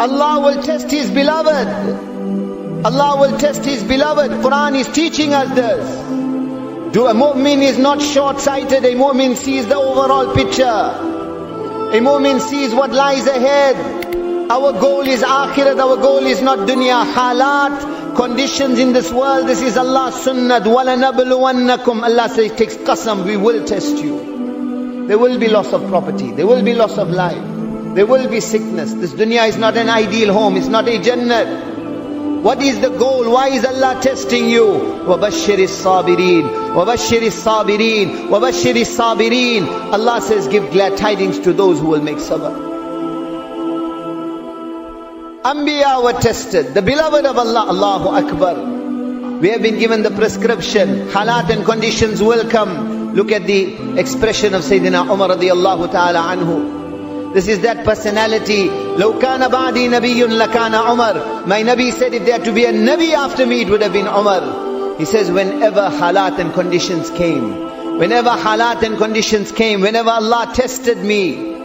Allah will test His beloved. Allah will test His beloved. Quran is teaching us this. A mu'min is not short-sighted. A mu'min sees the overall picture. A mu'min sees what lies ahead. Our goal is akhirat. Our goal is not dunya. Halat, conditions in this world. This is Allah's sunnah. وَلَنَبْلُوَنَّكُمْ. Allah says, takes qasam, we will test you. There will be loss of property. There will be loss of life. There will be sickness. This dunya is not an ideal home. It's not a jannat. What is the goal? Why is Allah testing you? وَبَشِّرِ الصَّابِرِينَ وَبَشِّرِ الصَّابِرِينَ وَبَشِّرِ الصَّابِرِينَ. Allah says, give glad tidings to those who will make sabr. Anbiya were tested. The beloved of Allah, Allahu Akbar. We have been given the prescription. Halat and conditions will come. Look at the expression of Sayyidina Umar radiyallahu ta'ala anhu. This is that personality. لَوْ كَانَ بَعْدِي نَبِيٌّ لَكَانَ عُمَرٌ. My Nabi said, if there had to be a Nabi after me, it would have been Umar. He says, whenever halat and conditions came, whenever halat and conditions came, whenever Allah tested me,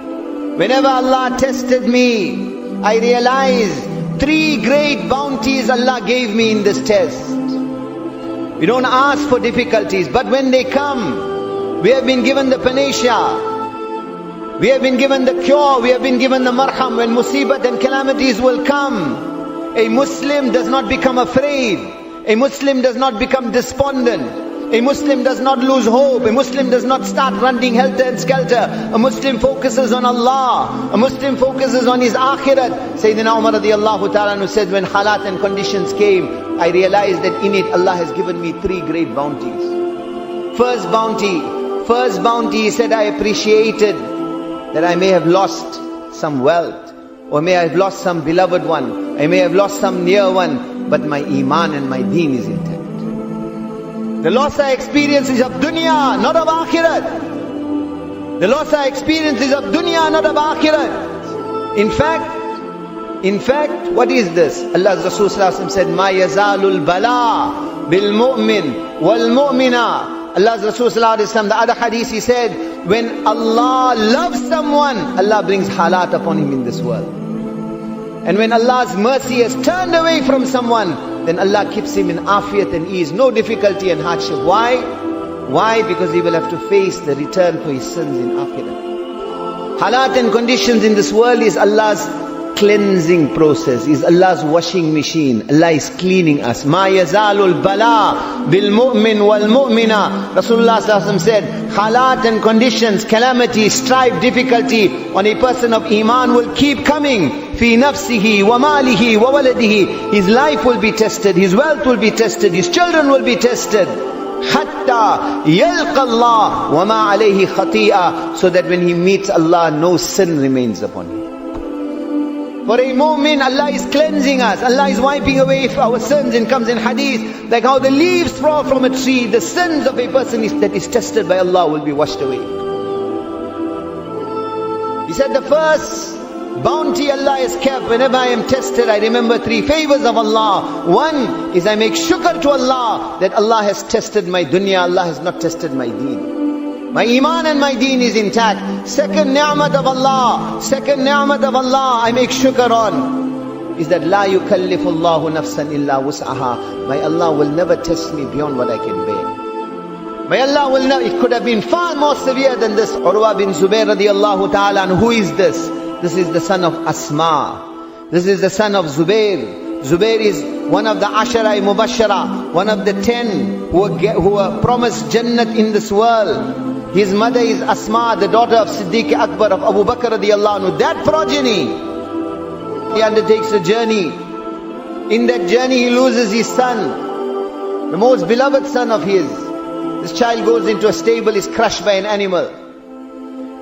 I realized 3 great bounties Allah gave me in this test. We don't ask for difficulties, but when they come, we have been given the panacea. We have been given the cure, we have been given the marham. When musibat and calamities will come, a Muslim does not become afraid. A Muslim does not become despondent. A Muslim does not lose hope. A Muslim does not start running helter and skelter. A Muslim focuses on Allah. A Muslim focuses on his akhirat. Sayyidina Umar radiyallahu ta'ala who said, when halat and conditions came, I realized that in it Allah has given me 3 great bounties. First bounty, he said, I appreciated that I may have lost some wealth, or may I have lost some beloved one, I may have lost some near one, but my iman and my deen is intact. The loss I experience is of dunya, not of akhirat. The loss I experience is of dunya, not of akhirat. In fact, what is this? Allah's Rasul sallallahu alaihi wasallam said, مَا يَزَالُ الْبَلَىٰ بِالْمُؤْمِنِ وَالْمُؤْمِنَةِ. Allah's Rasul sallallahu alaihi wasallam, the other hadith, he said, when Allah loves someone, Allah brings halat upon him in this world. And when Allah's mercy has turned away from someone, then Allah keeps him in afiyat and ease, no difficulty and hardship. Why? Because he will have to face the return for his sins in akhirah. Halat and conditions in this world is Allah's cleansing process, is Allah's washing machine. Allah is cleaning us. مَا يَزَالُ الْبَلَىٰ بِالْمُؤْمِنِ وَالْمُؤْمِنَةِ. Rasulullah sallallahu alaihi wasallam said, halat and conditions, calamity, strife, difficulty on a person of iman will keep coming. فِي نَفْسِهِ وَمَالِهِ وَوَلَدِهِ. His life will be tested, his wealth will be tested, his children will be tested. حَتَّى يَلْقَ اللَّهِ وَمَا عَلَيْهِ خَطِيئًا. So that when he meets Allah, no sin remains upon him. For a mu'min, Allah is cleansing us. Allah is wiping away our sins. And comes in hadith, like how the leaves fall from a tree, the sins of a person that is tested by Allah will be washed away. He said the first bounty Allah has kept, whenever I am tested, I remember 3 favors of Allah. One is I make shukr to Allah that Allah has tested my dunya, Allah has not tested my deen. My iman and my deen is intact. Second ni'mat of Allah, I make shukr on, is that la yukallifu Allahu nafsan illa wus'aha. My Allah will never test me beyond what I can bear. My Allah will never, it could have been far more severe than this. Urwa bin Zubair radiyallahu ta'ala, and who is this? This is the son of Asma. This is the son of Zubair. Zubair is one of the Ashara Mubashara, one of the 10 who were promised Jannat in this world. His mother is Asma, the daughter of Siddiq Akbar of Abu Bakr radiyallahu anhu. That progeny, he undertakes a journey. In that journey he loses his son, the most beloved son of his. This child goes into a stable, is crushed by an animal.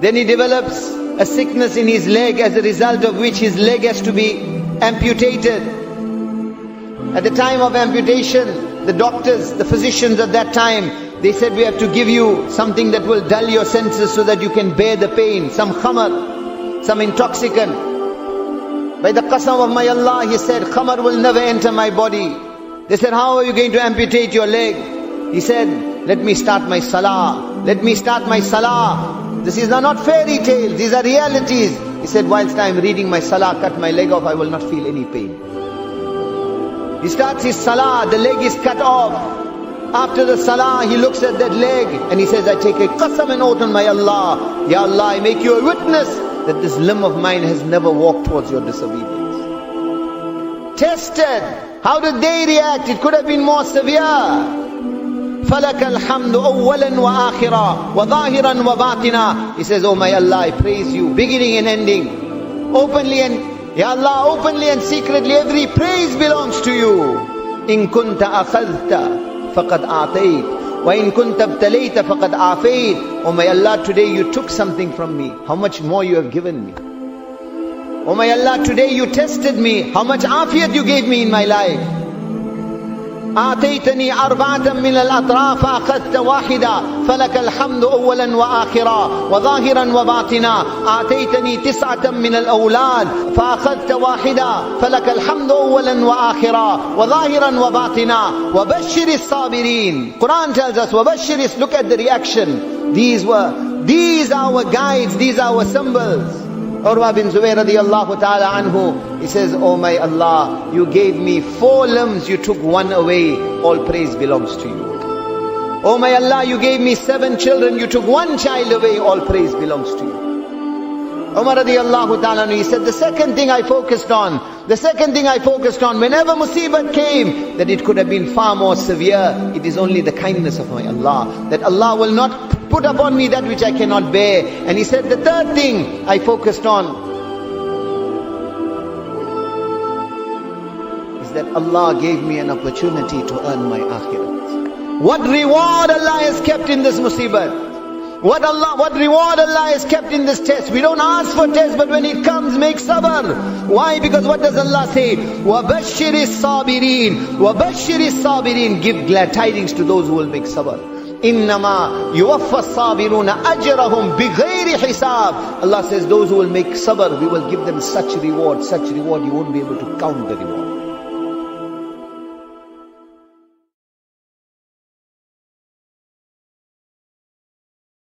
Then he develops a sickness in his leg, as a result of which his leg has to be amputated. At the time of amputation, the doctors, the physicians of that time, they said, we have to give you something that will dull your senses so that you can bear the pain. Some khamar, some intoxicant. By the qasam of my Allah, he said, khamar will never enter my body. They said, how are you going to amputate your leg? He said, let me start my salah. Let me start my salah. This is not fairy tales, these are realities. He said, whilst I am reading my salah, cut my leg off, I will not feel any pain. He starts his salah, the leg is cut off. After the salah, he looks at that leg and he says, I take a qasam and oath on my Allah. Ya Allah, I make you a witness that this limb of mine has never walked towards your disobedience. Tested. How did they react? It could have been more severe. فَلَكَ الْحَمْدُ أَوَّلًا وَآخِرًا وَظَاهِرًا وَبَاطِنًا. He says, oh my Allah, I praise you, beginning and ending. Openly and, Ya Allah, openly and secretly, every praise belongs to you. إِن كُنْتَ أَخَذْتَ فَقَدْ آتَيْتَ وَإِن كُنْتَ ابْتَلَيْتَ فَقَدْ آفَيْتَ. Oh my Allah, today you took something from me. How much more you have given me. Oh my Allah, today you tested me. How much afiyat you gave me in my life. آتيتني أربعة من الأطراف أخذت واحدة فلك الحمد أولا وآخرا وظاهرا وباطنا. آتيتني تسعة من الأولاد فأخذت واحدة فلك الحمد أولا وآخرا وظاهرا وباطنا. وبشر الصابرين. Quran tells us, وبشر. Look at the reaction. These are our guides, these are our symbols. Urwa bin Zubayr radiyallahu ta'ala anhu, he says, oh my Allah, you gave me 4 limbs, you took 1 away, all praise belongs to you. Oh my Allah, you gave me 7 children, you took 1 child away, all praise belongs to you. Umar radiyallahu ta'ala anhu, he said, the second thing I focused on, whenever musibat came, that it could have been far more severe, it is only the kindness of my Allah, that Allah will not put upon me that which I cannot bear. And he said, the third thing I focused on is that Allah gave me an opportunity to earn my akhirat. What reward Allah has kept in this musibat. What reward Allah has kept in this test. We don't ask for test, but when it comes, make sabr. Why? Because what does Allah say? وَبَشِّرِ الصَّابِرِينَ. وَبَشِّرِ الصَّابِرِينَ. Give glad tidings to those who will make sabr. إِنَّمَا يُوَفَّى الصَّابِرُونَ أَجْرَهُمْ بِغَيْرِ حِسَابٍ. Allah says, those who will make sabr, we will give them such reward you won't be able to count the reward.